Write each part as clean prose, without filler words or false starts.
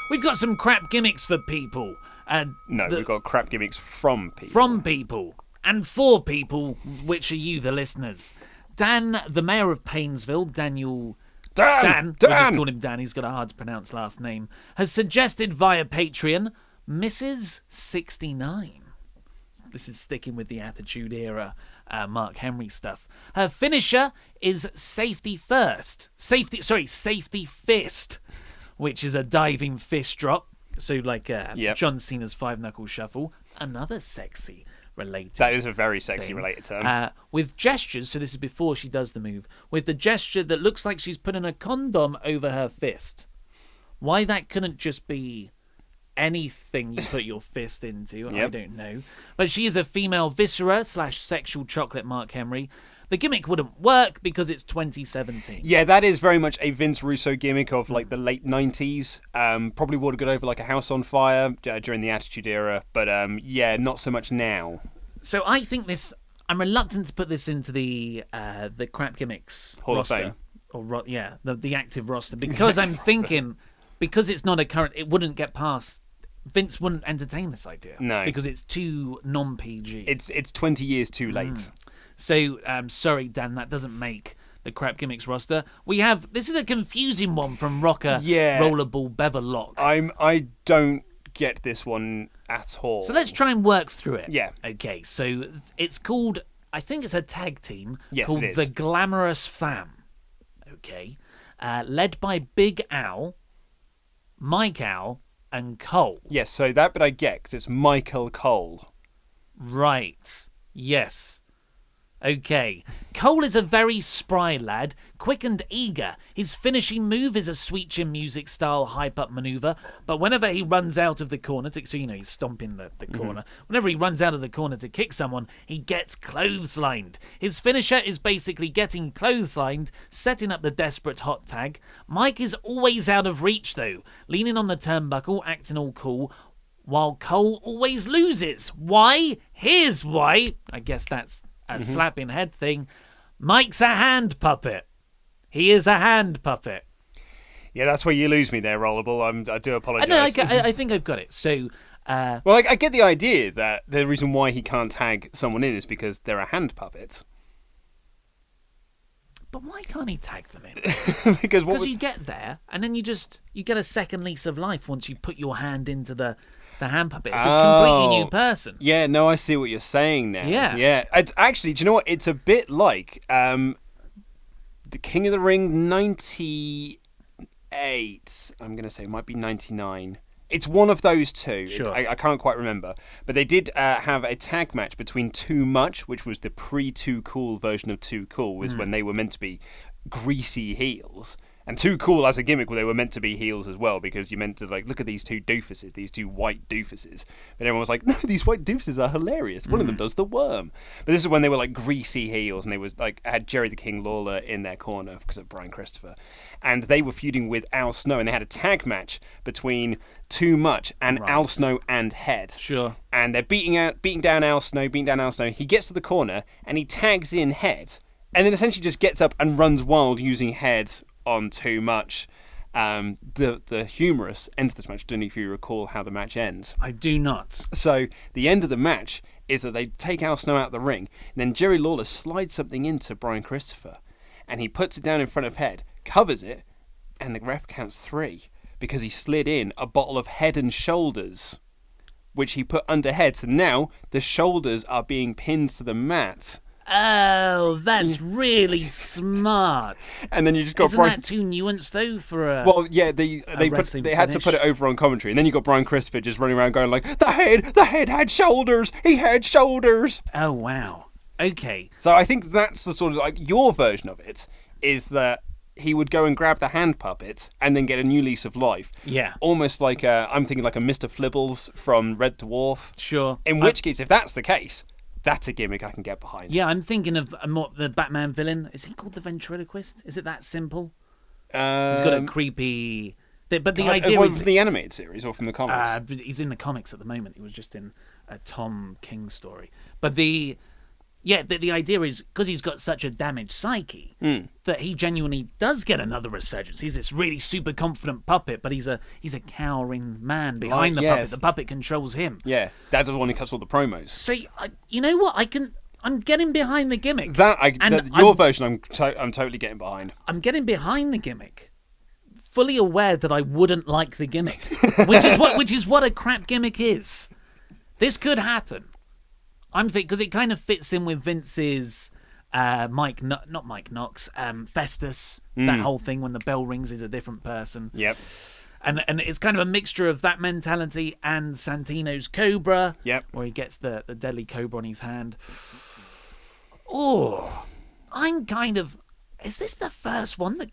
We've got some crap gimmicks for people. We've got crap gimmicks from people. From people. And for people, which are you, the listeners. Dan, the mayor of Painesville, Daniel... Dan! We'll just call him Dan, he's got a hard-to-pronounce last name, has suggested via Patreon, Mrs. 69. This is sticking with the Attitude Era Mark Henry stuff. Her finisher is Safety Fist, which is a diving fist drop. So like John Cena's five-knuckle shuffle. Another sexy related. That is a very sexy related term. With gestures, so this is before she does the move, with the gesture that looks like she's putting a condom over her fist. Why that couldn't just be anything you put your fist into, I don't know. But she is a female viscera / sexual chocolate Mark Henry. The gimmick wouldn't work because it's 2017. Yeah, that is very much a Vince Russo gimmick of like the late 90s. Probably would have got over like a house on fire during the Attitude Era, but not so much now. So I think I'm reluctant to put this into the crap gimmicks Hall roster. of Fame. The active roster, because I'm thinking, because it's not a current, it wouldn't get past. Vince wouldn't entertain this idea. No. Because it's too non-PG. It's 20 years too late. So, sorry, Dan, that doesn't make the crap gimmicks roster. This is a confusing one from Rocker Rollerball Beverlock. I don't get this one at all. So let's try and work through it. Yeah. Okay, so it's called, I think it's a tag team called the Glamorous Fam. Okay. Led by Big Al, Mike Al, and Cole. Yes, so that bit I get, because it's Michael Cole. Right. Yes. Okay. Cole is a very spry lad, quick and eager. His finishing move is a sweet chin music style hype-up maneuver, but whenever he runs out of the corner, he's stomping the corner. Whenever he runs out of the corner to kick someone, he gets clotheslined. His finisher is basically getting clotheslined, setting up the desperate hot tag. Mike is always out of reach, though, leaning on the turnbuckle, acting all cool, while Cole always loses. Why? Here's why. I guess that's a slapping head thing. Mike's a hand puppet. He is a hand puppet. Yeah, that's where you lose me there, Rollerball. I do apologise. No, I think I've got it. So, I get the idea that the reason why he can't tag someone in is because they're a hand puppet. But why can't he tag them in? Because you get there, and then you get a second lease of life once you put your hand into the hand puppet. It's a completely new person. Yeah, no, I see what you're saying now. Yeah. It's actually, do you know what? It's a bit like the King of the Ring 98. I'm going to say it might be 99. It's one of those two. Sure. I can't quite remember. But they did have a tag match between Too Much, which was the pre-Too Cool version of Too Cool, was when they were meant to be greasy heels. And Too Cool as a gimmick, they were meant to be heels as well, because you meant to look at these two doofuses, these two white doofuses. But everyone was like, no, these white doofuses are hilarious. One of them does the worm. But this is when they were greasy heels, and they was had Jerry the King Lawler in their corner because of Brian Christopher, and they were feuding with Al Snow, and they had a tag match between Too Much and Al Snow and Head. Sure. And they're beating down Al Snow. He gets to the corner and he tags in Head, and then essentially just gets up and runs wild using Head on Too Much. The humorous ends this match. I don't know if you recall how the match ends. I do not. So the end of the match is that they take Al Snow out of the ring, and then Jerry Lawler slides something into Brian Christopher, and he puts it down in front of Head, covers it, and the ref counts 3 because he slid in a bottle of Head and Shoulders, which he put under Head. So now the shoulders are being pinned to the mat. Oh, that's really smart. And then you just got Isn't that too nuanced though for a they had to put it over on commentary, and then you got Brian Christopher just running around going the head had shoulders, he had shoulders. Oh wow. Okay. So I think that's the sort of your version of it is that he would go and grab the hand puppet and then get a new lease of life. Yeah. Almost I'm thinking like a Mr. Flibbles from Red Dwarf. Sure. In which case, if that's the case, that's a gimmick I can get behind. Yeah, I'm thinking of the Batman villain. Is he called the Ventriloquist? Is it that simple? He's got a creepy... But the idea is... from the animated series or from the comics? He's in the comics at the moment. He was just in a Tom King story. But the Yeah, the idea is because he's got such a damaged psyche that he genuinely does get another resurgence. He's this really super confident puppet, but he's a cowering man behind the puppet. The puppet controls him. Yeah, that's the one who cuts all the promos. So you know what? I'm getting behind the gimmick. Your version, I'm totally getting behind. I'm getting behind the gimmick, fully aware that I wouldn't like the gimmick, which is what a crap gimmick is. This could happen. I'm thinking because it kind of fits in with Vince's not Mike Knox, Festus. That whole thing when the bell rings is a different person. Yep. And it's kind of a mixture of that mentality and Santino's Cobra. Yep. Where he gets the deadly Cobra on his hand. Oh, I'm kind of. Is this the first one that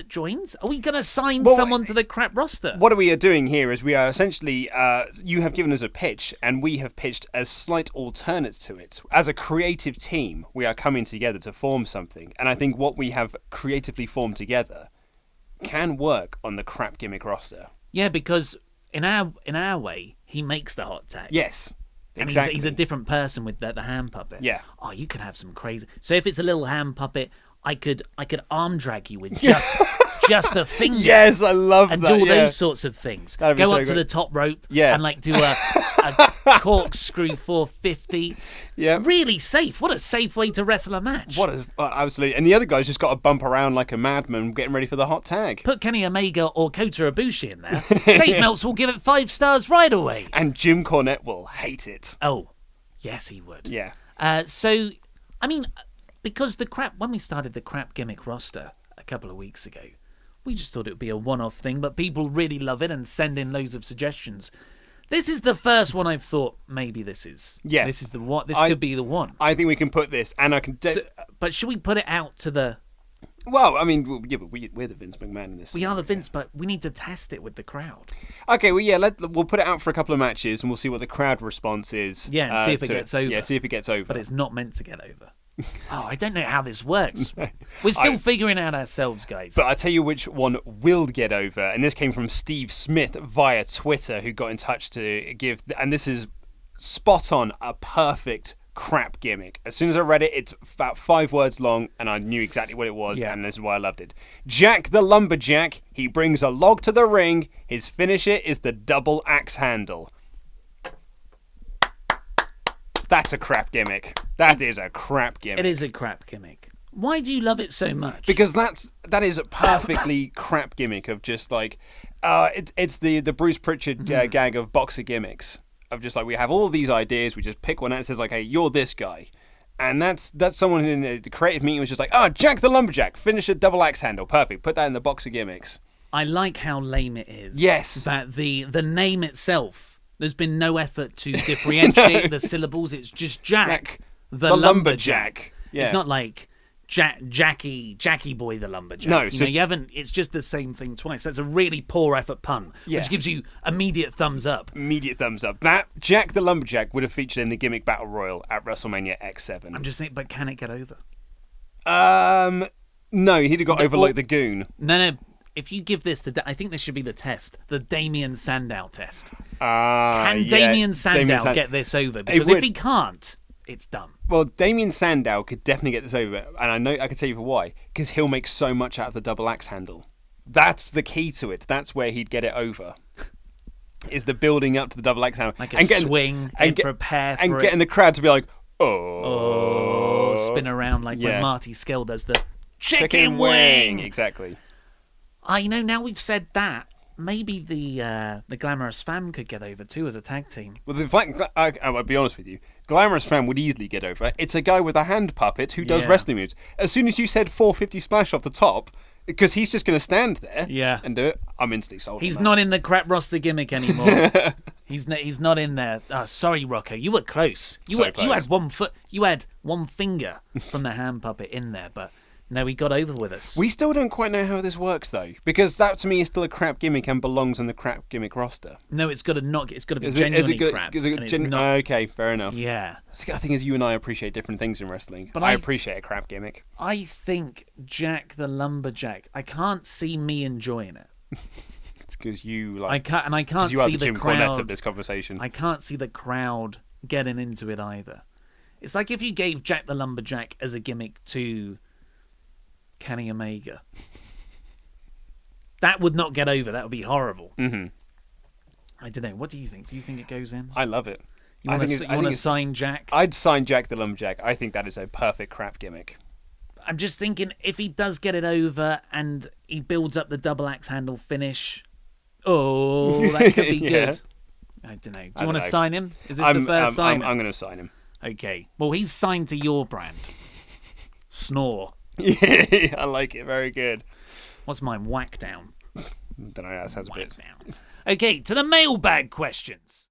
joins? Are we going to sign someone to the crap roster? What we are doing here is we are essentially, you have given us a pitch, and we have pitched a slight alternate to it. As a creative team, we are coming together to form something, and I think what we have creatively formed together can work on the crap gimmick roster. Yeah, because in our way, he makes the hot tag. Yes. And exactly. he's a different person with the hand puppet. Yeah. Oh, you could have some crazy. So if it's a little hand puppet, I could arm drag you with just a finger. Yes, I love and that. And do all those sorts of things. That'd be Go so up to great. the top rope Yeah. and do a corkscrew 450. Yeah. Really safe. What a safe way to wrestle a match. Absolutely. And the other guy's just got to bump around like a madman getting ready for the hot tag. Put Kenny Omega or Kota Ibushi in there. Dave Meltz will give it 5 stars right away. And Jim Cornette will hate it. Oh, yes, he would. Yeah. So, I mean, because when we started the crap gimmick roster a couple of weeks ago, we just thought it would be a one-off thing, but people really love it and send in loads of suggestions. This is the first one I've thought maybe this is. Yeah. This is the one. This could be the one. I think we can put this, and I can. But should we put it out to the? Well, I mean, yeah, but we're the Vince McMahon in this. We are the Vince, but we need to test it with the crowd. Okay, well, yeah, we'll put it out for a couple of matches, and we'll see what the crowd response is. Yeah, and see if it gets over. Yeah, see if it gets over. But it's not meant to get over. Oh, I don't know how this works. We're still figuring out ourselves, guys. But I tell you which one will get over, and this came from Steve Smith via Twitter, who got in touch to give, and this is spot on, a perfect crap gimmick. As soon as I read it, it's about 5 words long, and I knew exactly what it was, and this is why I loved it. Jack the Lumberjack, he brings a log to the ring, his finisher is the double axe handle. That's a crap gimmick. That is a crap gimmick. It is a crap gimmick. Why do you love it so much? Because that is a perfectly crap gimmick of just like, it's the Bruce Pritchard gag of boxer gimmicks. Of just like, we have all these ideas, we just pick one out and says like, hey, you're this guy. And that's someone in the creative meeting was just like, oh, Jack the Lumberjack, finish a double axe handle. Perfect. Put that in the boxer gimmicks. I like how lame it is. Yes. That the name itself, there's been no effort to differentiate the syllables. It's just Jack the Lumberjack. Yeah. It's not like Jackie Boy the Lumberjack. No, you haven't. It's just the same thing twice. That's a really poor effort pun, which gives you immediate thumbs up. Immediate thumbs up. That Jack the Lumberjack would have featured in the Gimmick Battle Royal at WrestleMania X7. I'm just thinking, but can it get over? No, he'd have got over like the Goon. No. If you give this I think this should be the test, the Damien Sandow test. Can Damien Sandow get this over? Because if he can't, it's done. Well, Damien Sandow could definitely get this over, and I can tell you for why. Because he'll make so much out of the double axe handle. That's the key to it. That's where he'd get it over. Is the building up to the double axe handle, like a swing, and prepare for it, and getting the crowd to be like, oh, spin around like when Marty Skell does the chicken wing. Exactly. Now we've said that, maybe the Glamorous Fam could get over too as a tag team. Well, the fact, I'll be honest with you, Glamorous Fam would easily get over. It's a guy with a hand puppet who does wrestling moves. As soon as you said 450 splash off the top, because he's just going to stand there and do it, I'm instantly sold. He's not in the crap roster gimmick anymore. He's not in there. Sorry, Rocco, you were close. You had 1 foot. You had 1 finger from the hand puppet in there, but. No, he got over with us. We still don't quite know how this works, though, because that to me is still a crap gimmick and belongs in the crap gimmick roster. No, it's got to be genuinely crap. Okay, fair enough. Yeah. The thing is, you and I appreciate different things in wrestling. But I appreciate a crap gimmick. I think Jack the Lumberjack. I can't see me enjoying it. It's because you like. I can't you are see the Jim crowd Cornette of this conversation. I can't see the crowd getting into it either. It's like if you gave Jack the Lumberjack as a gimmick to Kenny Omega. That would not get over. That would be horrible. Mm-hmm. I don't know. What do you think? Do you think it goes in? I love it. You want to sign Jack? I'd sign Jack the Lumberjack. I think that is a perfect crap gimmick. I'm just thinking if he does get it over and he builds up the double axe handle finish, that could be Yeah. good. I don't know. Do you want to sign him? Is this the I'm first sign? going to sign him. Okay. Well, he's signed to your brand. Snore. Yeah, I like it. Very good. What's mine? Whack down. Don't know. That sounds a bit. Whack down. Okay, to the mailbag questions.